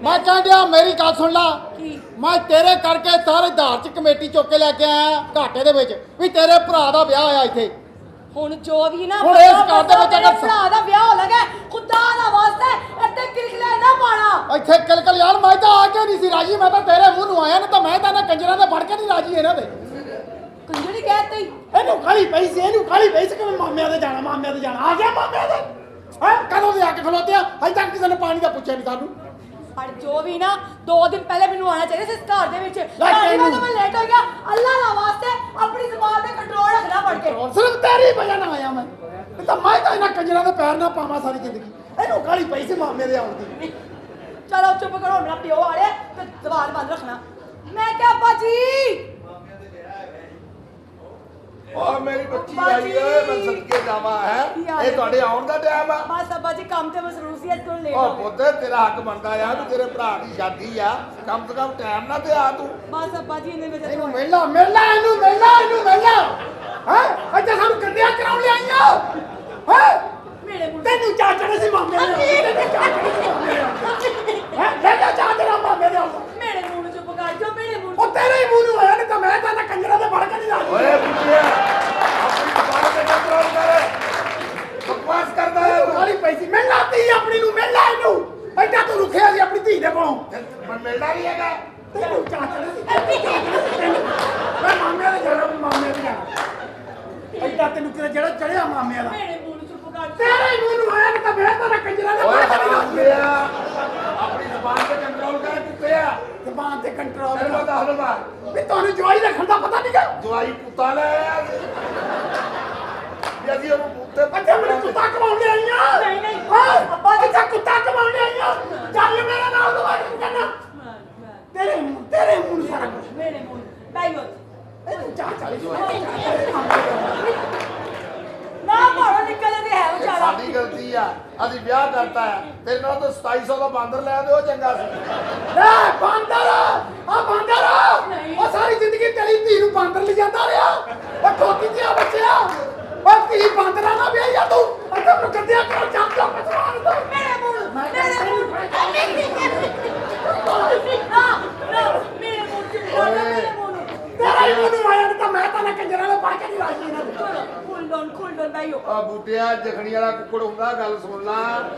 मैं कह दिया मेरी गल सुन ला मैं तेरे करके सारे धार च कमेटी चुक के लैके आया घाटे दे विच भी तेरे भरा दा ब्याह होया इत्थे ਹੁਣ ਜੋ ਵੀ ਨਾ ਹੁਣ ਇਸ ਘਰ ਦੇ ਵਿੱਚ ਅਗਰ ਭਰਾ ਦਾ ਵਿਆਹ ਹੋ ਲਗਾ ਖੁਦਾ ਦਾ ਵਾਸਤੇ ਇੱਥੇ ਕਿਲਕਲੇ ਨਾ ਪਾਣਾ ਇੱਥੇ ਕਿਲਕਲ ਯਾਰ ਮੈਂ ਤਾਂ ਆ ਕੇ ਨਹੀਂ ਸੀ ਰਾਜੀ ਮੈਂ ਤਾਂ ਤੇਰੇ ਮੂੰਹ ਨੂੰ ਆਇਆ ਨਾ ਤਾਂ ਮੈਂ ਤਾਂ ਨਾ ਕੰਜਰਾਂ ਦੇ ਫੜ ਕੇ ਨਹੀਂ ਰਾਜੀ ਇਹਨਾਂ ਦੇ ਕੰਜਰੀ ਕਹਿਤੀ ਇਹਨੂੰ ਖਾਲੀ ਪੈਸੇ ਇਹਨੂੰ ਖਾਲੀ ਪੈਸੇ ਕਿ ਮਾਮਿਆਂ ਦੇ ਜਾਣਾ ਆ ਗਿਆ ਮਾਮਿਆਂ ਦੇ ਹੈ ਕਦੋਂ ਦੇ ਆ ਕੇ ਖਲੋਤੇ ਆ ਅਜੇ ਤੱਕ ਕਿਸੇ ਨੇ ਪਾਣੀ ਦਾ ਪੁੱਛਿਆ ਨਹੀਂ ਸਾਨੂੰ ਪਰ ਜੋ ਵੀ ਨਾ 2 ਦਿਨ ਪਹਿਲੇ ਮੈਨੂੰ ਆਣਾ ਚਾਹੀਦਾ ਸੀ ਇਸ ਘਰ ਦੇ ਵਿੱਚ ਤੈਨੂੰ ਮੈਂ ਲੇਟ ਹੋ ਗਿਆ ਅੱਲਾ ਦਾ ਵਾਸਤੇ ਆਪਣੀ ਜ਼ੁਬਾਨ ਤੇ ਕੰਟਰੋਲ ਰੱਖਣਾ ਪੜ ਕੇ ਸਿਰਫ ਤੇਰੀ ਵਜ੍ਹਾ ਨਾਲ ਆਇਆ ਮੈਂ ਤਾਂ ਮੈਂ ਤਾਂ ਇਹਨਾਂ ਕੰਜਰਾਂ ਦੇ ਪੈਰ ਨਾ ਪਾਵਾਂ ਸਾਰੀ ਜ਼ਿੰਦਗੀ ਇਹਨੂੰ ਖਾਲੀ ਪੈਸੇ ਮਾਮੇ ਦੇ ਆਉਂਦੀ ਚਲੋ ਚੁੱਪ ਕਰੋ ਮੇਰਾ ਪਿਓ ਆ ਰਿਹਾ ਤੇ ਜ਼ੁਬਾਨ ਬੰਦ ਰੱਖਣਾ ਮੈਂ ਕਿਹਾ ਅੱਬਾ ਜੀ और मेरी बच्ची आई है मैं सदके जावा है ये ਤੁਹਾਡੇ ਆਉਣ ਦਾ ਟਾਈਮ ਆ ਬਸ ਅੱਬਾ ਜੀ ਕੰਮ ਤੇ ਮਸਰੂਫ ਸੀ ਅੱਜ ਤੋਂ ਲੇਟ ਉਹ ਹੋ ਗਏ ਪੁੱਤ ਤੇਰਾ ਹੱਕ ਬਣਦਾ ਆ ਵੀ ਤੇਰੇ ਭਰਾ ਦੀ ਸ਼ਾਦੀ ਆ ਕਮ ਸੇ ਕਮ ਟਾਈਮ ਨਾਲ ਤੇ ਆ ਤੂੰ ਬਸ ਅੱਬਾ ਜੀ ਇਹਨੇ ਵਿੱਚ ਇਹਨੂੰ ਮਿਲਣਾ ਇਹਨੂੰ ਹੈ ਅੱਛਾ ਸਾਨੂੰ ਕੰਨਿਆ ਕਰਾਉਣ ਲਿਆਈਆਂ ਹੈ ਮੇਰੇ ਮੂੰਹ ਤੈਨੂੰ ਚਾਚੜੇ ਸੀ ਮਾਮੇ ਦੇ ਹੈ ਲੈ ਜਾ ਚਾਚੜਾ ਮਾਮੇ ਦੇ ਮੇਰੇ ਮੂੰਹ ਨੂੰ ਚੁੱਪ ਕਰ ਜੋ ਮੇਰੇ ਮੂੰਹ ਉਹ ਤੇਰੇ ਹੀ ਮੂੰਹ ਨੂੰ ਆਇਆ ਨਹੀਂ ਤਾਂ ਮੈਂ ਤਾਂ ਨਾ ਕੰਜਰਾਂ ਦੇ ਫੜ ਕੇ ਨਹੀਂ ਲਾਉਂਦਾ ਓਏ ਬੁੱਢਿਆ ਆਪਣੀ ਜ਼ਬਾਨ ਤੇ ਕੰਟਰੋਲ ਕਰ ਬਕਵਾਸ ਕਰਦਾ ਹੈ ਖਾਲੀ ਪੈਸੇ ਮੈਂ ਲਾਤੀ ਆਪਣੀ ਨੂੰ ਮੈਂ ਲਾ ਇਹਨੂੰ ਐਡਾ ਤੂੰ ਰੁਕਿਆ ਸੀ ਆਪਣੀ ਧੀ ਦੇ ਕੋਲੋਂ ਮੈਂ ਮਿਲਣਾ ਨਹੀਂ ਹੈਗਾ ਤੈਨੂੰ ਚਾਚੜੇ ਸੀ ਮੈਂ ਮਾਮੇ ਦੇ ਜਾਣਾ ਐਡਾ ਤੈਨੂੰ ਕਿਹੜਾ ਜਿਹੜਾ ਚੜਿਆ ਮਾਮੇ ਦਾ ਮੇਰੇ ਮੂੰਹ ਨੂੰ ਚੁੱਪ ਕਰ ਤੇਰੇ ਹੀ ਮੂੰਹ ਨੂੰ ਆਇਆ ਨਹੀਂ ਤਾਂ ਮੈਂ ਤਾਂ ਨਾ ਕੰਜਰਾਂ ਦੇ ਓਏ ਫੜ ਕੇ ਹਰਾਮ ਨਹੀਂ ਲਿਆ ਆਪਣੀ ਜ਼ਬਾਨ ਤੇ ਕੰਟਰੋਲ ਕਰ ਕਿੱਥੇ ਆ ਜ਼ਬਾਨ ਤੇ ਕੰਟਰੋਲ ਤੈਨੂੰ ਮੈਂ ਦੱਸ ਦਵਾਂ ਵੀ ਤੁਹਾਨੂੰ ਜਵਾਈ ਰੱਖਣ ਦਾ ਪਤਾ ਨਹੀਂ ਗਾ ਦਵਾਈ ਕੁੱਤਾ ਲੈ ਆਇਆ ਸੀ ਵੀ ਅਸੀਂ ਉਹਨੂੰ ਕੁੱਤੇ ਅੱਛਾ ਮੈਨੂੰ ਕੁੱਤਾ ਕਮਾਉਣ ਲਈ ਆਈਆਂ ਨਹੀਂ ਹਾਂ ਅੱਬਾ ਜੀ ਅੱਛਾ ਕੁੱਤਾ ਕਮਾਉਣ ਲਈ ਆਈਆਂ ਚੱਲ ਮੇਰੇ ਨਾਲ ਦਵਾਈ ਕਰਨਾ ਤੇਰੇ ਮੂੰਹ ਨੂੰ ਸਾਰਾ ਕੁਝ ਮੇਰੇ ਮੂੰਹ ਬੈਠੋ ਇਹਨੂੰ ਚਾਹ ਚਾਲੀ ਨਾ ਮਾਰੋ ਨਿਕਲ ਦੇ ਹੈ ਵਿਚਾਰਾ ਸਾਡੀ ਗਲਤੀ ਆ ਅਸੀਂ ਵਿਆਹ ਕਰਤਾ ਆ ਤੇਰੇ ਨਾਲ ਤਾਂ 2700 ਦਾ ਬਾਂਦਰ ਲੈ ਆਂਦੇ ਉਹ ਚੰਗਾ ਸੀ ਲੈ ਬਾਂਦਰ ਆ ਬਾਂਦਰ ਉਹ ਸਾਰੀ ਜ਼ਿੰਦਗੀ ਤੇਰੀ ਧੀ ਨੂੰ ਬਾਂਦਰ ਲੈ ਜਾਂਦਾ ਰਿਹਾ ਉਹ ਠੋਕੀ ਜਿਹਾ ਬੱਚਿਆ ਉਹ ਧੀ ਬਾਂਦਰਾਂ ਨਾਲ ਵਿਆਹਿਆ ਤੂੰ ਅੱਛਾ ਮੈਨੂੰ ਕੱਢਿਆ ਕਰ ਚੱਕ ਚੱਕ ਪਛਵਾਣ ਤੂੰ ਮੇਰੇ ਮੂੰਹ ਨਾ ਮੇਰੇ ਮੂੰਹ ਚ ਮੇਰੇ ਮੂੰਹ ਨੂੰ ਤੇਰਾ ਹੀ ਮੂੰਹ ਨੂੰ ਆਇਆ ਨਹੀਂ ਤਾਂ ਮੈਂ ਤਾਂ ਨਾ ਕੰਜਰਾਂ ਨਾਲ ਪੜ ਕੇ ਨਹੀਂ ਰਾਜੀ ਇਹਨਾਂ ਦੇ ਖੁੱਲ ਡੋਨ ਬੈਠੋ ਆ ਬੂਟਿਆ ਜਖਣੀ ਵਾਲਾ ਕੁੱਕੜ ਹੁੰਦਾ ਗੱਲ ਸੁਣ ਲਾ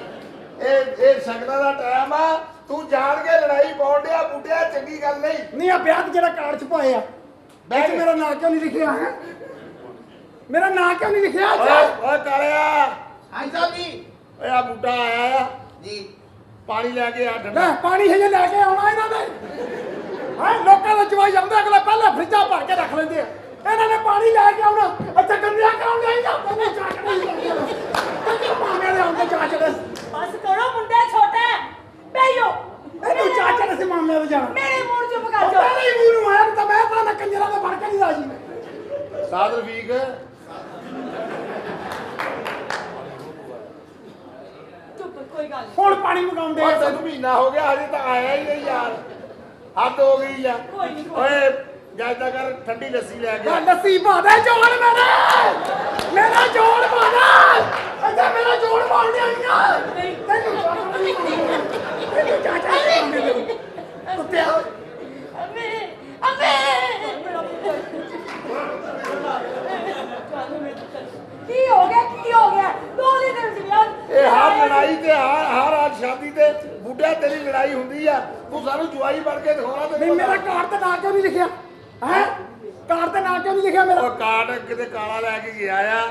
ਇਹ ਸ਼ਗਨਾਂ ਦਾ ਟਾਈਮ ਆ ਤੂੰ ਜਾਣ ਕੇ ਲੜਾਈ ਪਾਉਣ ਡਿਆ ਬੂਟਿਆ ਚੰਗੀ ਗੱਲ ਨਹੀਂ ਨਹੀਂ ਆ ਵਿਆਹ ਜਿਹੜਾ ਕਾਰਡ ਚ ਪਾਏ ਆ ਵਿੱਚ ਮੇਰਾ ਨਾਂ ਕਿਉਂ ਨਹੀਂ ਲਿਖਿਆ ਹੈ ਮੇਰਾ ਨਾਂ ਕਿਉਂ ਨਹੀਂ ਲਿਖਿਆ ਓਏ ਕਾਲਿਆ ਹਾਂਜੀ ਸਾਹਿਬ ਜੀ ਓਏ ਆ ਬੂਟਾ ਆਇਆ ਆ ਜੀ ਪਾਣੀ ਲੈ ਕੇ ਆ ਲੈ ਠੰਡਾ ਪਾਣੀ ਹਜੇ ਲੈ ਕੇ ਆਉਣਾ ਇਹਨਾਂ ਨੇ ਹਾਂ ਲੋਕਾਂ ਦਾ ਜਵਾਈ ਆਉਂਦਾ ਅਗਲਾ ਪਹਿਲਾਂ ਫਰਿੱਜਾਂ ਭਰ ਕੇ ਰੱਖ ਲੈਂਦੇ ਆ ਇਹਨਾਂ ਨੇ ਪਾਣੀ ਲੈ ਕੇ ਆਉਣਾ ਅੱਛਾ ਕੰਨਿਆ ਕਰਾਉਣ ਲਈ ਜਾਂਦੇ ਨੇ ਚਾਚੜੇ ਮਾਮੇ ਦੇ ਆਉਂਦੇ ਚਾਚੜੇ ਬਸ ਕਰੋ ਮੁੰਡੇ ਛੋਟੇ ਬੈਠੋ ਇਹਨੂੰ ਚਾਚੜੇ ਸੀ ਮਾਮੇ ਦੇ ਜਾਣਾ ਮੇਰੇ ਮੂੰਹ ਚੁੱਪ ਕਰ ਜੋ ਤੇਰੇ ਹੀ ਮੂੰਹ ਨੂੰ ਆਇਆ ਤਾਂ ਮੈਂ ਤਾਂ ਨਾ ਕੰਜਰਾਂ ਦੇ ਫੜ ਕੇ ਨਹੀਂ ਰਾਜੀ ਸਾਧ ਰਫੀਕ ਚੁੱਪ ਕੋਈ ਗੱਲ ਨਹੀਂ ਹੁਣ ਪਾਣੀ ਮੰਗਾਉਂਦੇ ਓਏ ਆ ਤੈਨੂੰ ਮਹੀਨਾ ਹੋ ਗਿਆ ਹਜੇ ਤਾਂ ਆਇਆ ਹੀ ਨਹੀਂ ਯਾਰ ਹੱਦ ਹੋ ਗਈ ਆ ਕੋਈ ਨਹੀਂ ਓਏ ਜਾਇਦਾ ਕਰ ਠੰਡੀ ਲੱਸੀ ਲੈ ਕੇ ਆ। ਲੱਸੀ ਪਾ ਦੇ ਜੋੜ ਮੇਰਾ ਜੋੜ ਪਾ ਦੇ ਅੱਛਾ ਮੇਰਾ ਜੋੜ ਪਾਉਣੇ ਆਈਆਂ ਤੈਨੂੰ ਚਾਚਾ ਕੁੱਤਿਆ ਅਬੇ ਕੀ ਹੋ ਗਿਆ ਦੋਲੀ ਦੇ ਵਿੱਚ ਵਿਆਹ ਇਹ ਹਰ ਲੜਾਈ ਤੇ ਹਰ ਸ਼ਾਦੀ ਤੇ ਬੁੱਢਾ ਤੇਰੀ ਲੜਾਈ ਹੁੰਦੀ ਆ ਤੂੰ ਸਾਨੂੰ ਜਵਾਈ ਬਣ ਕੇ ਦਿਖਾਉਣਾ ਨਹੀਂ ਤੈਨੂੰ ਮੇਰਾ ਕਾਰਡ ਤੇ ਨਾਂ ਕਿਉਂ ਨਹੀਂ ਲਿਖਿਆ ਹੈ ਕਾਰਡ ਤੇ ਨਾਂ ਕਿਉਂ ਨਹੀਂ ਲਿਖਿਆ ਮੇਰਾ ਉਹ ਕਾਰਡ ਕਿਤੇ ਕਾਲਾ ਲੈ ਕੇ ਗਿਆ ਆ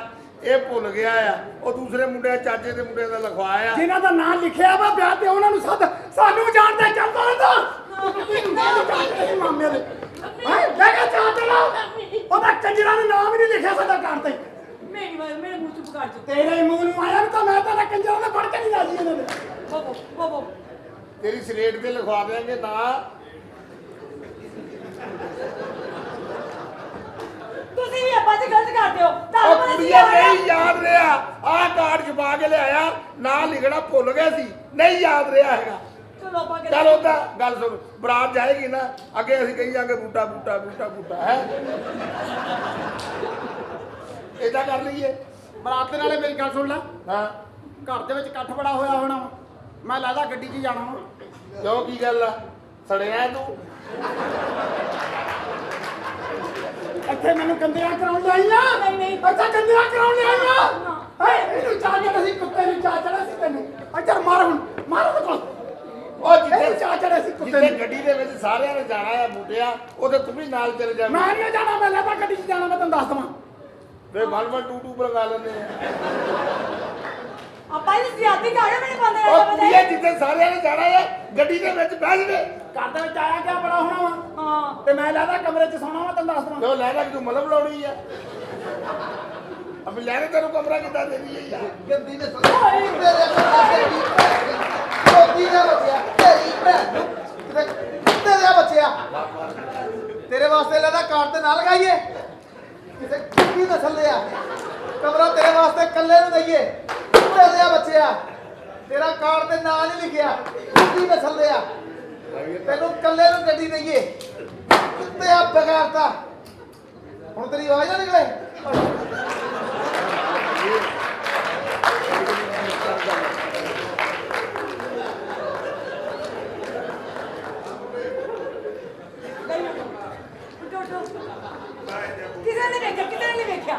ਇਹ ਭੁੱਲ ਗਿਆ ਆ ਉਹ ਦੂਸਰੇ ਮੁੰਡੇ ਚਾਚੇ ਦੇ ਮੁੰਡੇ ਦਾ ਲਿਖਵਾਇਆ ਜਿਨ੍ਹਾਂ ਦਾ ਨਾਂ ਲਿਖਿਆ ਵਾ ਵਿਆਹ ਤੇ ਉਹਨਾਂ ਨੂੰ ਸਾਨੂੰ ਜਾਣਦਾ ਚੱਲਦਾ ਰਹਿੰਦਾ ਮਾਮੇ ਦੇ ਹੈ ਲੈ ਕੇ ਚਾਚੜਾ ਉਹਦਾ ਕੰਜਰਾਂ ਨੇ ਨਾਮ ਹੀ ਨਹੀਂ ਲਿਖਿਆ ਸਾਡਾ ਕਾਰਡ ਤੇ ਮੇਰੇ ਮੂੰਹ ਚੁੱਪ ਕਰ ਜੋ ਤੇਰੇ ਮੂੰਹ ਨੂੰ ਆਇਆ ਤਾਂ ਮੈਂ ਤਾਂ ਕੰਜਰਾਂ ਦੇ ਫੜ ਕੇ ਨਹੀਂ ਰਾਜੀ ਇਹਨਾਂ ਦੇ ਬੋਬੋ ਤੇਰੀ ਸਲੇਟ ਤੇ ਲਿਖਵਾ ਦੇਾਂਗੇ ਨਾ ਤੁਸੀਂ ਵੀ ਅੱਬਾ ਜੀ ਗਲਤ ਕਰਦੇ ਹੋ ਉਹ ਕੁੜੀਆਂ ਨਹੀਂ ਯਾਦ ਰਿਹਾ ਆਹ ਕਾਰਡ ਛਪਾ ਕੇ ਲਿਆਇਆ ਨਾਂ ਲਿਖਣਾ ਭੁੱਲ ਗਏ ਸੀ ਨਹੀਂ ਯਾਦ ਰਿਹਾ ਹੈਗਾ ਚਲੋ ਆਪਾਂ ਚਲ ਉਹਦਾ ਗੱਲ ਸੁਣ ਬਰਾਤ ਜਾਏਗੀ ਨਾ ਅੱਗੇ ਅਸੀਂ ਕਹੀ ਜਾਾਂਗੇ ਬੂਟਾ ਹੈ ਏਦਾਂ ਕਰ ਲਈਏ ਬਰਾਤ ਦੇ ਨਾਲੇ ਮੇਰੀ ਗੱਲ ਸੁਣ ਲੈ ਹਾਂ ਘਰ ਦੇ ਵਿੱਚ ਇਕੱਠ ਬੜਾ ਹੋਇਆ ਹੋਣਾ ਮੈਂ ਲੱਗਦਾ ਗੱਡੀ 'ਚ ਜਾਣਾ ਵਾ ਕਿਉਂ ਕੀ ਗੱਲ ਆ ਸੜਿਆ ਤੂੰ ਇੱਥੇ ਮੈਨੂੰ ਕੰਦਿਆਂ ਕਰਾਉਣ ਲਿਆਈਆਂ ਨਹੀਂ। ਅੱਛਾ ਕੰਦਿਆਂ ਕਰਾਉਣ ਲਿਆਈਆਂ ਇਹਨੂੰ ਚਾਹ ਚੜਾ ਸੀ ਕੁੱਤੇ ਨੂੰ ਚਾਹ ਚੜਾ ਸੀ ਤੈਨੂੰ ਅੱਛਾ ਮਾਰ ਹੁਣ ਮਾਰ ਉਹਦੇ ਕੋਲ ਉਹ ਇਹਨੂੰ ਚਾਹ ਚੜਾ ਸੀ ਕੁੱਤੇ ਜਿੱਥੇ ਨੂੰ ਗੱਡੀ ਦੇ ਵਿੱਚ ਸਾਰਿਆਂ ਨੇ ਜਾਣਾ ਆ ਬੂਟਿਆ ਉਹਦੇ ਤੂੰ ਵੀ ਨਾਲ ਚਲੇ ਜਾ ਮੈਂ ਨਹੀਂ ਜਾਣਾ ਮੈਂ ਲੱਗਦਾ ਗੱਡੀ 'ਚ ਜਾਣਾ ਮੈਂ ਤੈਨੂੰ ਦੱਸ ਦਵਾਂ ਫੇ ਮਨ ਟੂ ਟੂ ਲਗਾ ਲੈਂਦੇ ਆ ਆਪਾਂ ਇਹ ਜ਼ਿਆਦੀ ਕਾਹਦੇ ਮੇਰੇ ਬੰਦੇ ਉਹ ਆ ਕੁੜੀਏ ਜਿੱਥੇ ਸਾਰਿਆਂ ਨੇ ਜਾਣਾ ਆ ਗੱਡੀ ਦੇ ਵਿੱਚ ਬਹਿ ਜਵੇ ਘਰ ਦੇ ਵਿੱਚ ਆਇਆ ਕਿਆ ਬੜਾ ਹੋਣਾ ਵਾ ਹਾਂ ਤੇ ਮੈਂ ਲੱਗਦਾ ਕਮਰੇ 'ਚ ਸੌਣਾ ਵਾ ਤੈਨੂੰ ਦੱਸ ਦਵਾਂ ਕਿਉਂ ਲੈ ਲੈ ਤੂੰ ਮਲਮ ਲਾਉਣੀ ਆ ਅਬ ਲੈ ਲੈ ਤੈਨੂੰ ਕਮਰਾ ਕਿੱਦਾਂ ਦੇ ਦਈਏ ਯਾਰ ਗੰਦੀ ਨੇ ਸੋਈ ਮੇਰੇ ਕੋਦੀ ਨਾ ਬੱਚਿਆ ਤੇਰੀ ਭੈਣ ਨੂੰ ਤੇਰੇ ਬੱਚਿਆ ਤੇਰੇ ਵਾਸਤੇ ਲੈਦਾ ਕਾਰ ਤੇ ਨਾ ਲਗਾਈਏ ਕਿਸੇ ਕੀ ਨਸਲ ਦੇ ਆ ਕਮਰਾ ਤੇਰੇ ਵਾਸਤੇ ਕੱਲੇ ਨੂੰ ਦਈਏ ਤੇਰੇ ਬੱਚਿਆ ਤੇਰਾ ਕਾਰ ਤੇ ਨਾਂ ਨਹੀਂ ਲਿਖਿਆ ਕੀ ਨਸਲ ਦੇ ਆ ਤੈਨੂੰ ਕੱਲੇ ਨੂੰ ਗੱਡੀ ਦਈਏ ਤੇ ਆ ਬਗਾਰਤਾ ਹੁਣ ਤੇਰੀ ਆਵਾਜ਼ ਨਾ ਨਿਕਲੇ ਕਿਸੇ ਨੇ ਵੇਖਿਆ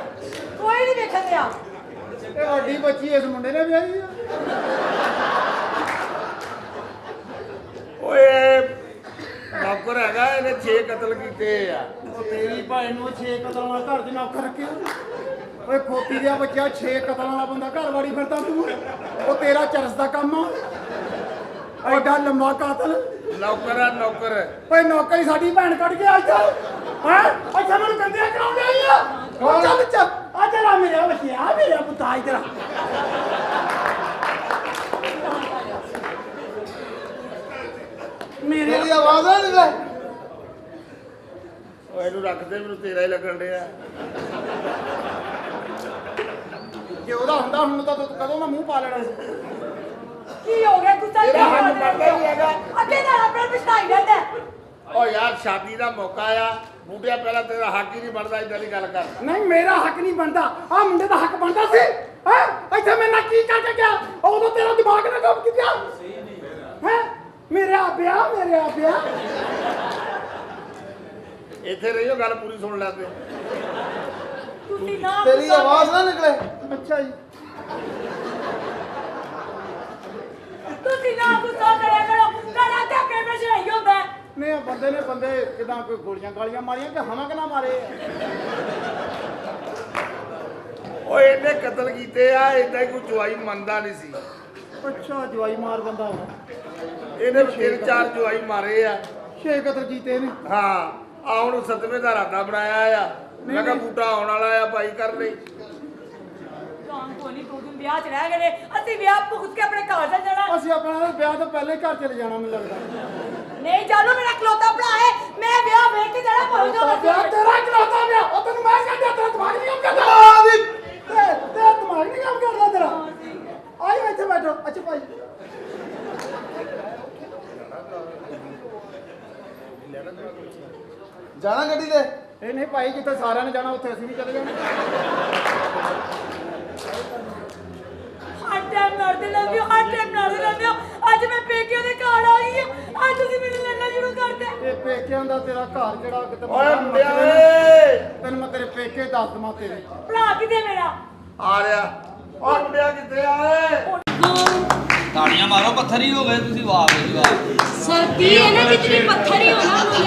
ਕੋਈ ਨਹੀਂ ਵੇਖਣ ਦਿਆ ਇਹ ਵੱਡੀ ਬੱਚੀ ਇਸ ਮੁੰਡੇ ਨੇ ਵਿਆਹੀ ਆ ਓਏ ਨੌਕਰ ਹੈਗਾ ਇਹਨੇ 6 ਕਤਲ ਕੀਤੇ ਆ ਉਹ ਤੇਰੀ ਭਾਈ ਨੂੰ 6 ਕਤਲਾਂ ਵਾਲਾ ਘਰ 'ਚ ਨੌਕਰ ਰੱਖਿਆ ਓਏ ਖੋਤੀ ਦਿਆ ਬੱਚਾ 6 ਕਤਲਾਂ ਵਾਲਾ ਬੰਦਾ ਘਰ ਵਾੜੀ ਫਿਰਦਾ ਤੂੰ ਉਹ ਤੇਰਾ ਚਰਸ ਦਾ ਕੰਮ ਆ ਐਡਾ ਲੰਮਾ ਕਾਤਲ ਨੌਕਰ ਆ ਨੌਕਰ ਓਏ ਨੌਕਰੀ ਸਾਡੀ ਭੈਣ ਕੱਢ ਕੇ ਅੱਜ ਹੈ ਅੱਛਾ ਮੈਨੂੰ ਕੰਦਿਆ ਕਰਾਉਣ ਆਈ ਆ ਉਹ ਚੱਲ ਚੱਲ ਆ ਜਰਾ ਮੇਰੇ ਬੱਚਿਆ ਮੇਰੇ ਪੁੱਤਾ ਇਧਰ ਮੇਰੇ ਤੇਰੀ ਆਵਾਜ਼ ਨਾ ਨਿਕਲੇ ਓਏ ਇਹਨੂੰ ਰੱਖ ਦੇ ਮੈਨੂੰ ਤੇਰਾ ਹੀ ਲੱਗਣ ਡਿਆ ਜੇ ਉਹਦਾ ਹੁੰਦਾ ਹੁਣ ਤਾਂ ਤੂੰ ਕਦੋਂ ਮੈਂ ਮੂੰਹ ਪਾ ਲੈਣਾ ਸੀ ਕੀ ਹੋ ਗਿਆ ਗੁੱਸਾ ਇਹਦਾ ਕਿਉਂ ਹੱਲ ਕਰਦਾ ਬਣਦਾ ਹੀ ਹੈਗਾ। ਅੱਗੇ ਤਾਂ ਆਪਣੇ ਪਛਤਾਈ ਜਾਂਦਾ ਓ ਯਾਰ ਸ਼ਾਦੀ ਦਾ ਮੌਕਾ ਆ ਬੂਟਿਆ ਪਹਿਲਾਂ ਤੇਰਾ ਹੱਕ ਹੀ ਨਹੀਂ ਬਣਦਾ ਇਦਾਂ ਦੀ ਗੱਲ ਕਰ ਨਹੀਂ ਮੇਰਾ ਹੱਕ ਨਹੀਂ ਬਣਦਾ ਆ ਮੁੰਡੇ ਦਾ ਹੱਕ ਬਣਦਾ ਸੀ ਹੈ ਇੱਥੇ ਮੈਂ ਨਾ ਕੀ ਕਰਕੇ ਗਿਆ ਉਦੋਂ ਤੇਰਾ ਦਿਮਾਗ ਨਾ ਕੰਮ ਕੀਤਾ ਹੈ ਮੇਰੇ ਆਪਿਆ ਇੱਥੇ ਰਹੀਓ ਗੱਲ ਪੂਰੀ ਸੁਣ ਲੈ ਤੇ ਤੁਸੀਂ ਨਾ ਤੇਰੀ ਗੁੱਸਾ ਆਵਾਜ਼ ਨਾ ਨਿਕਲੇ ਅੱਛਾ ਜੀ ਤੁਸੀਂ ਨਾ ਗੁੱਸਾ ਕਰਿਆ ਕਰੋ ਕਰਾ ਤੇ ਆਪਣੇ ਪਛਤਾਈ ਹੁੰਦਾ ਨਹੀਂ ਉਹ ਬੰਦੇ ਨੇ ਕਿਦਾਂ ਕੋਈ ਗੋਲੀਆਂ ਗਾਲੀਆਂ ਮਾਰੀਆਂ ਕਿ ਹਮਾ ਕਿ ਨਾ ਮਾਰੇ ਓਏ ਇਹਨੇ ਕਤਲ ਕੀਤੇ ਆ ਇਦਾਂ ਹੀ ਕੋਈ ਜਵਾਈ ਮੰਨਦਾ ਨਹੀਂ ਸੀ ਅੱਛਾ ਜਵਾਈ ਮਾਰ ਬੰਦਾ ਵਾ ਇਹਨੇ 3-4 ਜਵਾਈ ਮਾਰੇ ਆ 6 ਕਤਲ ਕੀਤੇ ਨੇ ਹਾਂ ਆ ਹੁਣ 7ਵੇਂ ਦਾ ਇਰਾਦਾ ਬਣਾਇਆ ਆ ਮੈਂ ਕਿਹਾ ਬੂਟਾ ਆਉਣ ਵਾਲਾ ਆ ਭਾਈ ਕਰ ਲਈ ਜਾਨ ਕੋਈ ਨਹੀਂ ਦੋ ਦਿਨ ਵਿਆਹ ਚ ਰਹਿ ਗਏ ਨੇ ਅਸੀਂ ਵਿਆਹ ਭੁਗਤ ਕੇ ਆਪਣੇ ਘਰ ਚੱਲ ਜਾਣਾ ਅਸੀਂ ਆਪਣਾ ਵਿਆਹ ਤੋਂ ਪਹਿਲੇ ਘਰ ਚਲੇ ਜਾਣਾ ਮੈਨੂੰ ਲੱਗਦਾ ਨਹੀਂ ਜਾਨੋ ਮੇਰਾ ਖਲੋਤਾ ਭਰਾ ਹੈ ਮੈਂ ਵਿਆਹ ਵੇਖ ਕੇ ਜਾਣਾ ਭੁੱਲ ਵਿਆਹ ਜਾਓ ਤੇਰਾ ਕਰਾਤਾ ਵਿਆਹ ਉਹ ਤੈਨੂੰ ਮੈਂ ਕਹਿੰਦਾ ਤੇਰਾ ਦਿਮਾਗ ਨਹੀਂ ਕੰਮ ਕਰਦਾ ਤੇਰਾ ਦਿਮਾਗ ਨਹੀਂ ਕੰਮ ਕਰਦਾ ਤੇਰਾ ਆਇਓ ਇੱਥੇ ਬੈਠੋ ਅੱਛਾ ਭਾਈ ਜਾਣਾ ਗੱਡੀ ਤੇ ਇਹ ਨਹੀਂ ਭਾਈ ਜਿੱਥੇ ਸਾਰਿਆਂ ਨੇ ਜਾਣਾ ਉੱਥੇ ਅਸੀਂ ਵੀ ਚਲੇ ਜਾਣਾ ਹਰ ਟਾਈਮ ਲੜਦੇ ਰਹਿੰਦੇ ਹੋ ਅੱਜ ਮੈਂ ਪੇਕੇ ਦੇ ਘਰ ਆਈ ਹਾਂ ਅੱਜ ਤੁਸੀਂ ਮੈਨੂੰ ਲੜਨਾ ਸ਼ੁਰੂ ਕਰਤੇ ਇਹ ਪੇਕਿਆਂ ਦਾ ਤੇਰਾ ਘਰ ਜਿਹੜਾ ਕਿਤੇ ਓਏ ਮੁੰਡਿਆ ਓਏ ਤੈਨੂੰ ਮੈਂ ਤੇਰੇ ਪੇਕੇ ਦੱਸ ਦਵਾਂ ਤੇਰੇ ਭਰਾ ਕਿਤੇ ਮੇਰਾ ਆ ਰਿਹਾ ਓ ਮੁੰਡਿਆ ਕਿੱਥੇ ਆ ਓਏ ਤਾੜੀਆਂ ਮਾਰੋ ਪੱਥਰ ਹੀ ਹੋ ਗਏ ਤੁਸੀਂ ਵਾਹ ਬਈ ਵਾਹ सर्दी है ना जितनी पत्थर ही होना मुझे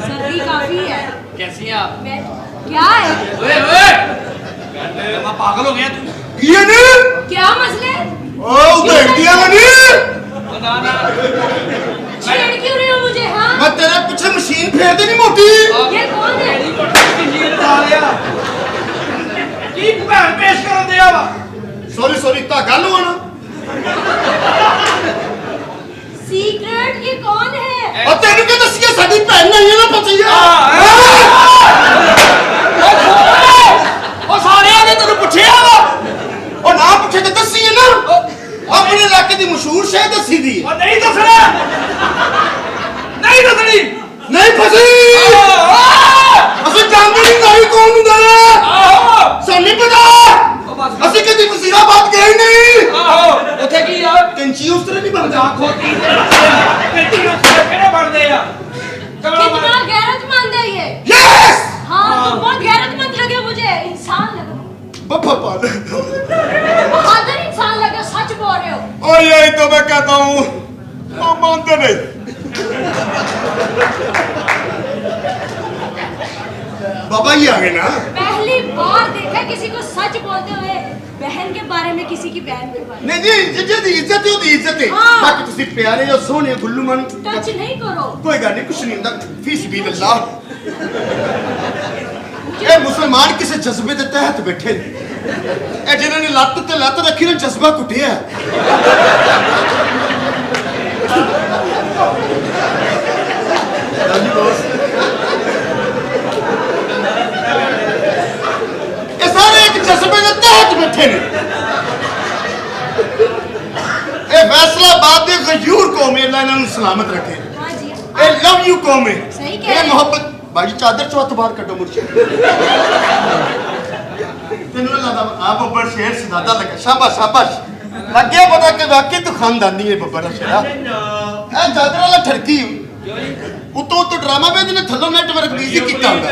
सर्दी काफी है कैसी हैं आप मैं क्या है ओए ओए कहते मैं पागल हो गया तू ये नहीं क्या मसले ओ देखती है नहीं ना ना छेड़ क्यों रहे हो मुझे हाँ मैं तेरे पीछे मशीन फेर देनी मोटी ये कौन है की भैन पेश कर दिया वा सॉरी सॉरी धागा लवाना सीक्रेट ये कौन है और तेन क्या दसिए साडी भैन नहीं है ना पतिया ओ सारे ने तेरे पूछया वा और ना पूछे तो दसी है ना अपने इलाके दी मशहूर शह दसी दी ओ नहीं दसना नहीं दसनी नहीं फसी असि जानते नहीं कौन हुंदा है आहो सानू पता ਬਸ ਅਸੀਂ ਕਦੀ ਵਜ਼ੀਰਾਬਾਦ ਗਏ ਨਹੀਂ। ਆਹੋ ਉੱਥੇ ਕੀ ਆ ਕੰਚੀ ਉਸ ਤਰ੍ਹਾਂ ਨਹੀਂ ਬਣਦਾ। ਖੋਤੀ ਕਿਹੜੇ ਬਣਦੇ ਆ कितना गैरतमंद है ये। ਯੈਸ हाँ तो बहुत गैरतमंद लगे मुझे, इंसान लगे, ਬੱਫਾ ਪਾ ਲੈ। बहादुर इंसान लगे, सच बोल रहे हो। और यही तो मैं कहता हूँ वो मानते नहीं। बाबा ये आ गए ना। पहली बार देखा किसी को सच बोलते हुए, बहन के बारे में किसी की बहन के बारे में। नहीं जी जिद्दी इज्जत है ओदी इज्जत है। हाँ। बाकी तुसी प्यारे हो सोहने गुल्लू मन टच नहीं करो। कोई गल नहीं कुछ नहीं होता फी सबील अल्लाह। ये मुसलमान किसी जज्बे के तहत बैठे ने ए जिन्होंने लत ते लत रखी ना जज्बा कुटिया ये सारे एक जज्बे के तहत बैठे ने। ए फैसलाबाद दे गयूर कौम अल्लाह इन्हां सलामत रखे। हाँ जी। ए लव यू कौम है। सही कह रहे हैं। मोहब्बत भाई चादर चो हथ बाहर कटो मुझे तेन लगा आप बब्बर शेर सिदादा लगा शाबाश शाबाश लग गया पता कि वाकई तू खानदानी है बब्बर शेरा ए चादर वाला ठरकी उतो तो ड्रामा में ने थल्लो नेटवर्क बिजी किया होगा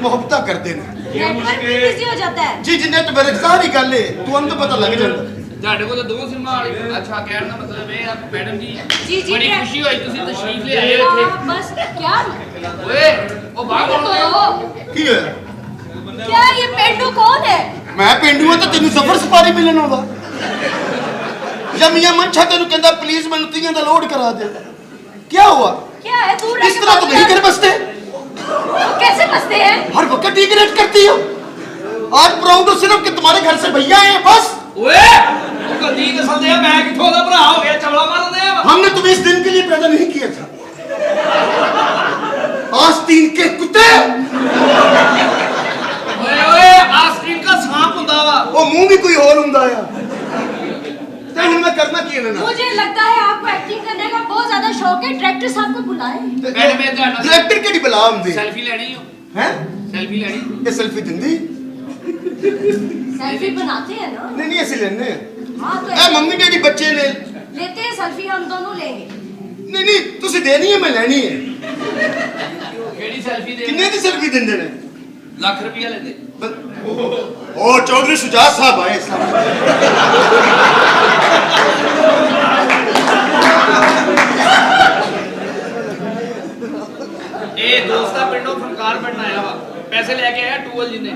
मोहब्बत करते ने नेटवर्क भी बिजी हो जाता है। जी जी नेटवर्क सारी गल है तू तो पता लग जाता। ਤੁਹਾਡੇ ਕੋਲ ਤਾਂ ਦੋ ਸਿਮਾਂ ਵਾਲੀ ਅੱਛਾ ਕਹਿਣ ਦਾ ਮਤਲਬ ਇਹ ਆ ਮੈਡਮ ਜੀ ਜੀ, ਜੀ, ਬੜੀ ਮੈਂ- ਖੁਸ਼ੀ ਹੋਈ ਤੁਸੀਂ ਤਸ਼ਰੀਫ ਲੈ ਆਏ ਇੱਥੇ हाँ, बस क्या ਓਏ ਉਹ ਬਾਹਰ ਬੋਲਦੇ ਹੋ की है क्या ये पेंडू कौन है? मैं पेंडू हां तो तेन सफर सफारी मिलन आउंदा या मियां मंछा तेन कहंदा प्लीज मैनू तीयां दा लोड करा दे क्या हुआ क्या है दूर रह इस के तरह तो बात नहीं कर। कर बसते कैसे बसते हैं? हर वक्त डिग्रेड करती हो। आज प्राउड हो सिर्फ कि तुम्हारे घर से भैया हैं बस। ਓਏ ਉਹ ਕਦੀ ਦੱਸਦੇ ਆ ਮੈਂ ਕਿੱਥੋਂ ਦਾ ਭਰਾ ਹੋ ਗਿਆ ਚਵਲਾ ਮਾਰਦੇ ਆ हमने तुम्हें इस दिन के लिए पैदा नहीं किया था। आस्तीन के कुत्ते ਓਏ ਓਏ ਆਸਟ੍ਰੀਨ ਦਾ सांप ਹੁੰਦਾ ਵਾ वो मुंह भी कोई और हुंदा है तेन मैं करना की है ना मुझे लगता है आपको एक्टिंग करने का बहुत ज्यादा शौक है। डायरेक्टर साहब को बुलाएं। मैडम ਇਹ ਤੁਹਾਡਾ डायरेक्टर केड़ी बला हुंदी ਸੈਲਫੀ ਲੈਣੀ ਹੋ हैं ਸੈਲਫੀ ਲੈਣੀ ये सेल्फी दिंदी सेल्फी बनाते हैं ना। नहीं ऐसे लेने हाँ तो ए ऐसे मम्मी डैडी बच्चे ने लेते हैं सेल्फी, हम दोनों लेंगे। नहीं तुसी देनी है मैं लेनी है ਕਿਹੜੀ ਸੈਲਫੀ ਦੇ किन्ने दी सेल्फी दिंदे ने ਲੱਖ ਰੁਪਇਆ ਲੈਂਦੇ ओ चौधरी सुजात साहब आए ਇਹ ਦੋਸਤਾ ਪਿੰਡੋਂ ਫਨਕਾਰ ਬਣਨ ਆਇਆ ਵਾ ਪੈਸੇ ਲੈ ਕੇ ਆਇਆ ਟੂਲ ਜਿੰਨੇ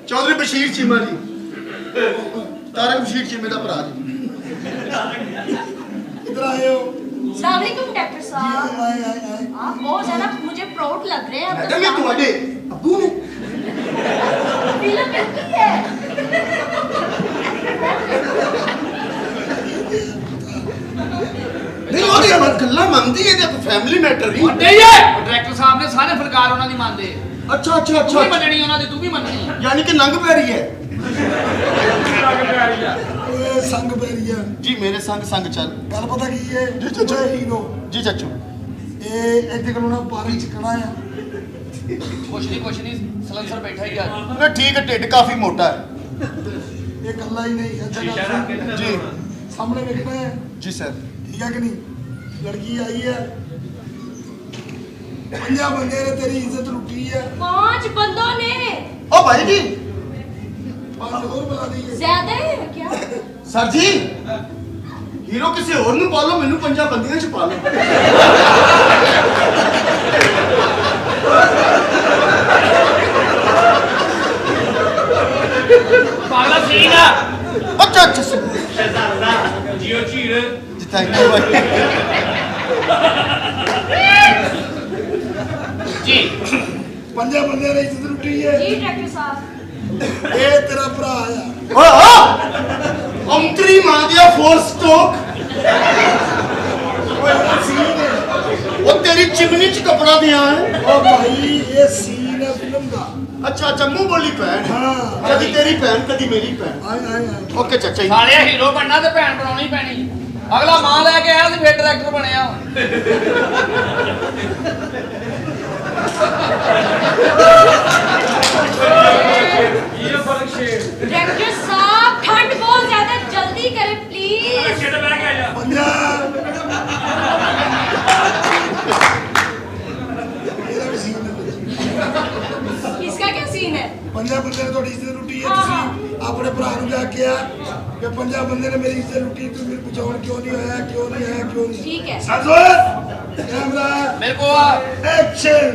चौधरी बशीर चीमा जी तारक बशीर चीमे का भरा जी इधर आए हो अस्सलाम वालेकुम डॉक्टर साहब। आए आए आए आप बहुत ज्यादा मुझे प्राउड लग रहे हैं। मैडम ये तुम्हारे अब्बू ने फिल्म कैसी है? नहीं और ये गल्ला मनदी है ते फैमिली मैटर नहीं ਨਹੀਂ ਹੈ ਡਾਇਰੈਕਟਰ ਸਾਹਿਬ ਨੇ ਸਾਰੇ ਫਨਕਾਰ ਉਹਨਾਂ ਦੀ ਮੰਨਦੇ अच्छा अच्छा ਤੂੰ ਵੀ अच्छा ਮੰਨਣੀ ਉਹਨਾਂ ਦੀ ਤੂੰ ਵੀ ਮੰਨਣੀ यानी कि नंग पैरी है ਓਏ ਸੰਗ ਪੈਰੀਆ जी मेरे संग संग चल ਗੱਲ ਪਤਾ ਕੀ ਹੈ ਜੀ ਚਾਚਾ। ਹੀਰੋ जी चाचू ਇਹ ਇੱਥੇ ਕੋਲ ਨਾ ਪਾਰੀ ਚ ਖੜਾ ਆ ਕੁਛ ਨਹੀਂ ਸਲੰਸਰ ਬੈਠਾ ਹੀ ਆ ना ठीक है ढिड काफी मोटा है ਇਹ ਕੱਲਾ ਹੀ ਨਹੀਂ ਅੱਛਾ जी ਸਾਹਮਣੇ ਵੇਖਣਾ ਹੈ जी सर ਠੀਕ ਹੈ ਕਿ ਨਹੀਂ ਲੜਕੀ ਆਈ ਹੈ ਪੰਜਾਂ ਬੰਦੇ ਨੇ ਤੇਰੀ ਇੱਜ਼ਤ ਲੁੱਟੀ ਹੈ 5 बंदों ने। ओ भाई जी ਪੰਜ ਹੋਰ ਬੁਲਾ ਦਈਏ ज्यादा है क्या? सर जी हीरो किसी और नु पालो मेनू पंजा बंदियां च पालो ਪਾਗਲਾ ਸੀਨ ਆ अच्छा अच्छा सर ਜੀਓ ਚੀਰ जी थैंक यू भाई ਜੀ ਪੰਜਾਂ ਬੰਦਿਆਂ ਨੇ ਇੱਜ਼ਤ ਲੁੱਟੀ ਹੈ जी डॉक्टर साहब। ਇਹ ਤੇਰਾ ਭਰਾ ਆ ओ अंतरी मां दिया फोर स्टॉक ਓਏ ਇਹ ਸੀਨ ਹੈ वो तेरी चिमनी च कपड़ा दिया है ਓ ਭਾਈ ਇਹ ਸੀਨ ਹੈ ਫਿਲਮ ਦਾ अच्छा अच्छा मुंह बोली भैन हाँ। कदी तेरी भैन कदी मेरी भैन ਆਏ ਆਏ ਆਏ ओके चाचा जी ਸਾਲਿਆ ਹੀਰੋ ਬਣਨਾ ਤੇ ਭੈਣ ਬਣਾਉਣੀ ਪੈਣੀ ਅਗਲਾ ਮਾਂ ਲੈ ਕੇ ਆਇਆ ਤੇ ਫਿਰ ਡਾਇਰੈਕਟਰ ਬਣਿਆ ये फर्क शेर डायरेक्टर साहब ठंड बहुत ज्यादा, जल्दी करें प्लीज। शेर बैठ गया इसका क्या सीन है? ਪੰਜਾਂ ਬੰਦੇ ਨੇ ਤੁਹਾਡੀ ਇੱਜ਼ਤ ਲੁੱਟੀ ਹੈ। ਹਾਂ, ਤੁਸੀਂ ਆਪਣੇ ਭਰਾ ਨੂੰ ਜਾ ਕੇ ਆ ਕਿ ਪੰਜਾਂ ਬੰਦੇ ਨੇ ਮੇਰੀ ਇੱਜ਼ਤ ਲੁੱਟੀ, ਤੂੰ ਮੈਨੂੰ ਬਚਾਉਣ ਕਿਉਂ ਨਹੀਂ ਆਇਆ, ਕਿਉਂ ਨਹੀਂ ਆਇਆ, ਕਿਉਂ ਨਹੀਂ? ठीक है। कैमरा मेरे को आ एक्शन।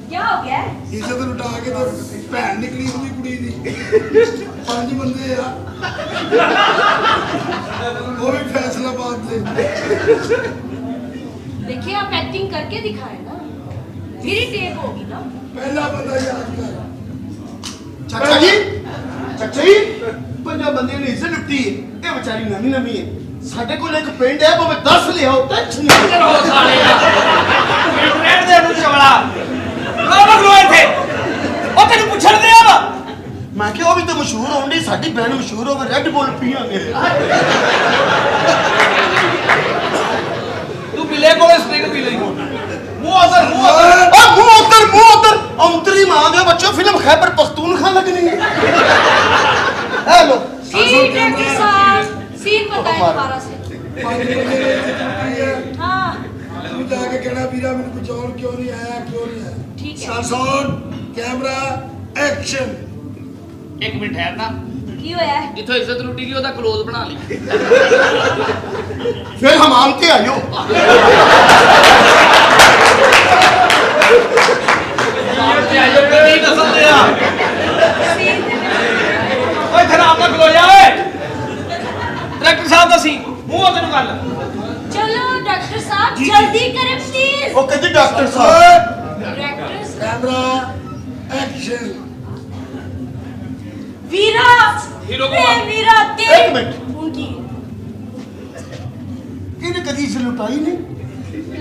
क्या हो गया? ਇੱਜ਼ਤ ਲੁਟਾ ਕੇ ਤੇ ਭੈਣ ਨਿਕਲੀ ਉਹਦੀ ਕੁੜੀ ਦੀ। 5 ਬੰਦੇ ਆ, ਉਹ ਵੀ फैसलाबाद से। देखिए आप एक्टिंग करके दिखाए ना, मेरी टेक होगी ना। पहला बंदा याद कर। ਚਾਚਾ ਜੀ ਚਾਚਾ ਜੀ ਪੰਜਾਂ ਬੰਦੇ ਨੇ ਇੱਜ਼ਤ ਲੁੱਟੀ ਹੈ, ਇਹ ਵਿਚਾਰੀ ਨਵੀਂ ਨਵੀਂ ਹੈ। ਸਾਡੇ ਕੋਲ ਇੱਕ ਪਿੰਡ ਹੈ, ਭਾਵੇਂ 10 ਲਿਆਓ, ਟੈਨਸ਼ਨ ਨਹੀਂ। चलो साले रेड दे नु चवड़ा बाबा लो थे ओ तेनु पुछण दे अब ਮੈਂ ਕਿਹਾ ਉਹ ਵੀ ਤਾਂ ਮਸ਼ਹੂਰ ਹੋਣ ਦੀ, ਸਾਡੀ ਬਹਿਣ ਮਸ਼ਹੂਰ ਹੋਵੇ, ਰੈੱਡ ਬੁੱਲ ਪੀਵਾਂਗੇ। तू मिले कोले स्प्रिंग पी ਲਈ मुंह अदर ਮੂੰਹ ਉੱਧਰ ਔਂਤਰੀ ਮਾਂ ਦੇ ਬੱਚੋ, ਫਿਲਮ ਖੈਬਰ ਪਖਤੂਨਖਵਾ ਲੱਗਣੀ ਹੈ। ਹੈਲੋ जी डायरेक्टर साहब, सीन बताएं दोबारा से। 5 ਬੰਦੇ ਨੇ ਇੱਜ਼ਤ ਲੁੱਟੀ ਹੈ। हाँ ਤੂੰ ਜਾ ਕੇ ਕਹਿਣਾ ਵੀਰਾ ਮੈਨੂੰ ਬਚਾਉਣ ਕਿਉਂ ਨਹੀਂ ਆਇਆ, ਕਿਉਂ ਨਹੀਂ ਆਇਆ? ठीक है। Start camera action. एक मिनट ठहरना की होया है? जिथों इज्जत लुटी गई ओदा क्लोज बना ली ਫਿਰ ਹਮਾਮ ਤੇ ਆਇਓ। ते आयो कदी नस्ल दे आ ओए थे राम ना खलो जा ओए डायरेक्टर साहब दसी मुंह तेनु गल चलो डॉक्टर साहब जल्दी करें प्लीज। ਉਹ ਕਹਿੰਦੀ ਡਾਕਟਰ ਸਾਹਿਬ डायरेक्टर साहब। Camera action. वीरा हीरो को ए मार। वीरा तेरे एक मिनट। उनकी ਇਹਨੇ ਕਦੀ ਇੱਜ਼ਤ ਲੁਟਾਈ ਨਹੀਂ।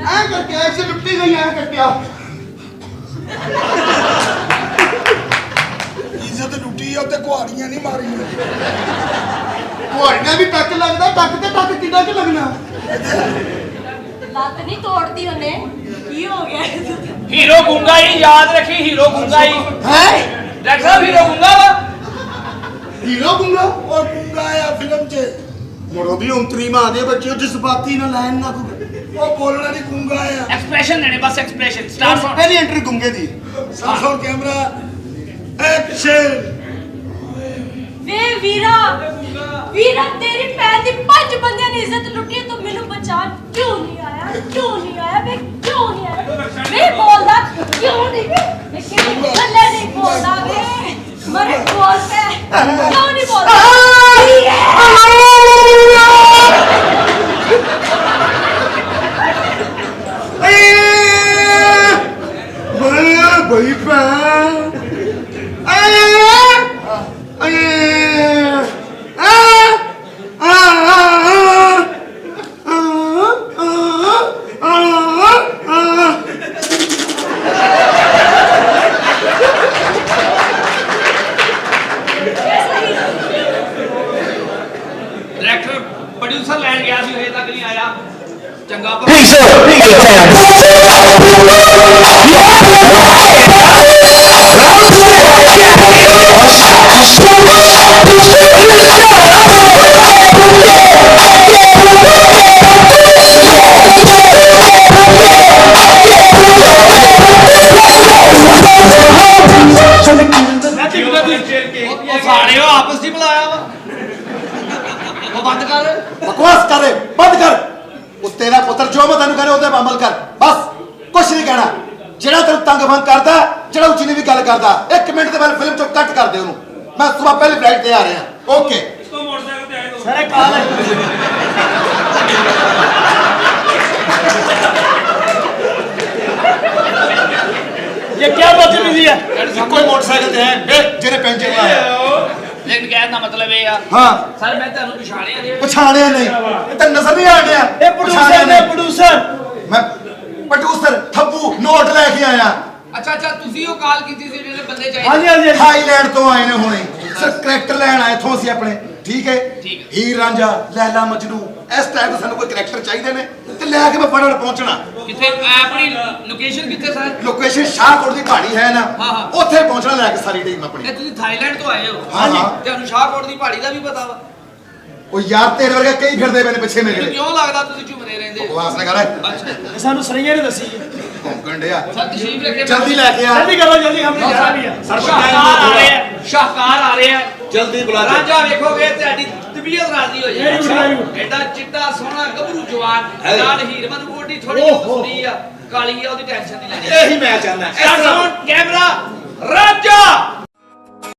ਐ ਕਰਕੇ ਐਸੇ ਲੁੱਟੀ ਗਈ, ਐ ਕਰਕੇ ਆ ਇੱਜ਼ਤ ਲੁੱਟੀ ਆ ਤੇ ਕੁਹਾੜੀਆਂ ਨਹੀਂ ਮਾਰੀਆਂ। ਤੁਹਾਡੇ ਵੀ ਟੱਕ ਲੱਗਦਾ, ਟੱਕ ਤੇ ਟੱਕ ਕਿੰਨਾ ਕੁ ਲੱਗਣਾ। लत नहीं तोड़ती उन्हें। की हो गया हीरो गूंगा ही याद रखी हीरो गूंगा ही ਹੈ डायरेक्टर साहब हीरो गूंगा वा ਹੀਰੋ ਗੁੰਗਾ ਉਹ ਗੁੰਗਾ ਆ ਫਿਲਮ 'ਚ, ਮੁੜੋ ਵੀ ਔਂਤਰੀ ਮਾਂ ਦੇ ਬੱਚੇ, ਜਜ਼ਬਾਤੀ ਨਾ ਲੈਣ ਨਾ ਕੋ। ਉਹ ਬੋਲਣਾ ਨਹੀਂ ਗੁੰਗਾ ਆ। एक्सप्रेशन देने बस एक्सप्रेशन स्टार्ट ਪਹਿਲੀ ਐਂਟਰੀ ਗੁੰਗੇ ਦੀ। Start camera action. वे वीरा वीरा तेरी पैर दी 5 बंदे ने इज्जत लुटी है, तो मेनू बचा क्यों नहीं आया, क्यों नहीं आया, मैं क्यों नहीं आया, मैं बोलदा क्यों नहीं, मैं किसी गल्ले नहीं बोलदा वे मरे बोल पे क्यों नहीं बोलदा। ਬਈ ਭੈਣ डायरेक्टर प्रोड्यूसर लैन गया सी हजे तक नहीं आया चंगा सारे आपस च बुलाया वा वो बंद कर ਬਕਵਾਸ ਕਰ ਰੇ, ਬੰਦ ਕਰ। ਉਹ ਤੇਰਾ ਪੁੱਤਰ ਜੋ ਮੈਂ ਤੈਨੂੰ ਕਹਿੰਦਾ ਉਹਦੇ ਤੇ ਅਮਲ ਕਰ, ਬਸ ਕੁਛ ਨਹੀਂ ਕਹਿਣਾ। ਜਿਹੜਾ ਤੈਨੂੰ ਤੰਗ ਭੰਗ ਕਰਦਾ, ਜਿਹੜਾ ਉੱਚੀ ਨੀਵੀਂ ਗੱਲ ਕਰਦਾ, 1 ਮਿੰਟ ਦੇ ਬਾਅਦ ਫਿਲਮ ਚੋਂ ਕੱਟ ਕਰ ਦੇ ਉਹਨੂੰ। ਮੈਂ ਸੁਬਾ ਪਹਿਲੀ ਫਲਾਈਟ ਤੇ ਆ ਰਿਹਾ। ਓਕੇ इसको मोटरसाइकिल पे आए तो ਸਾਰੇ ਕਾਲ ਹੈ। ये क्या बदतमीजी है ਕੋਈ ਮੋਟਰਸਾਈਕਲ ਤੇ ਹੈ ਵੇਖ ਜਿਹੜੇ ਪੈਂਚਰ ਲਾਇਆ। लेकिन कहने का मतलब ये है ਹਾਂ सर मैं तेन पिछाड़िया नहीं ਪਛਾਣਿਆ ਨਹੀਂ, ਇਹ ਤਾਂ ਨਜ਼ਰ ਨਹੀਂ ਆ ਰਿਹਾ। ਇਹ producer ਨੇ, ਪ੍ਰੋਡਿਊਸਰ ਮੈਂ ਪ੍ਰੋਡਿਊਸਰ ਠੱਬੂ ਨੋਟ ਲੈ ਕੇ ਆਇਆ। अच्छा अच्छा तुसी वो कॉल की थी जेडे बंदे चाहिए ਹਾਂਜੀ ਹਾਂਜੀ ਥਾਈਲੈਂਡ ਤੋਂ ਆਏ ਨੇ ਹੁਣੇ। ਸਰ ਕਰੈਕਟਰ ਲੈਣ ਆਏ ਇੱਥੋਂ ਅਸੀਂ ਆਪਣੇ। ਠੀਕ ਹੈ ਠੀਕ ਹੈ। ਹੀਰ ਰਾਂਝਾ ਲੈਲਾ ਮਜਨੂ ਇਸ ਟਾਈਪ ਦੇ ਸਾਨੂੰ ਕੋਈ ਕਰੈਕਟਰ ਚਾਹੀਦੇ ਨੇ ਤੇ ਲੈ ਕੇ ਮੈਂ ਫਟਾਫਟ ਪਹੁੰਚਣਾ। ਕਿੱਥੇ ਆਪਣੀ ਲੋਕੇਸ਼ਨ ਕਿੱਥੇ ਸਰ? ਲੋਕੇਸ਼ਨ ਸ਼ਾਹਕੋਟ ਦੀ ਪਹਾੜੀ ਹੈ ਨਾ, ਹਾਂ। ਉੱਥੇ ਪਹੁੰਚਣਾ ਲੈ ਕੇ ਸਾਰੀ ਟੀਮ ਆਪਣੀ। ਇਹ ਤੁਸੀਂ ਥਾਈਲੈਂਡ ਤੋਂ ਆਏ ਹੋ? ਹਾਂਜੀ। ਤੁਹਾਨੂੰ ਸ਼ਾਹਕੋਟ ਦੀ ਪਹਾੜੀ ਦਾ ਵੀ ਪਤਾ ਵਾ? ਉਹ ਯਾਰ ਤੇਰੇ ਵਰਗੇ ਕਈ ਫਿਰਦੇ ਪਏ ਨੇ ਪਿੱਛੇ ਮੈਨੂੰ ਮੇਰੇ। ਕਿਉਂ ਲੱਗਦਾ ਤੁਸੀਂ ਝੁਮਰੇ ਰਹਿੰਦੇ? ਬਕਵਾਸ ਨਾ ਕਰ ਅੱਛਾ ਸਾਨੂੰ ਸਰਈਆਂ ਨੇ ਦੱਸੀ ਭੌਂਕਣ ਡਿਆ। ਸਰ ਤਸ਼ਰੀਫ ਰੱਖੇ। ਜਲਦੀ ਲੈ ਕੇ ਆ। ਜਲਦੀ ਕਰੋ ਜਲਦੀ, ਹਮਨੇ ਜਾਣਾ ਵੀ ਹੈ। ਸ਼ਾਹਕਾਰ ਆ ਰਹੇ ਆ, ਸ਼ਾਹਕਾਰ ਆ ਰਹੇ ਆ। ਜਲਦੀ ਬੁਲਾ ਰਾਂਝਾ ਵੇਖੋਗੇ ਤੁਹਾਡੀ ਤਬੀਅਤ ਰਾਜ਼ੀ ਹੋ Very good, very good. ਜਾਏਗੀ। ਐਡਾ ਚਿੱਟਾ ਸੋਹਣਾ ਗੱਭਰੂ ਜਵਾਨ ਨਾਲ ਹੀਰ ਮਨ ਕੋਟੀ ਥੋੜੀ ਜਿਹੀ ਕਸੂਰੀ ਆ, ਕਾਲੀ ਆ, ਉਹਦੀ ਟੈਨਸ਼ਨ ਨਹੀਂ ਲੈਣੀ। ਇਹੀ ਮੈਂ ਚਾਹੁੰਦਾ। Sound camera Ranjha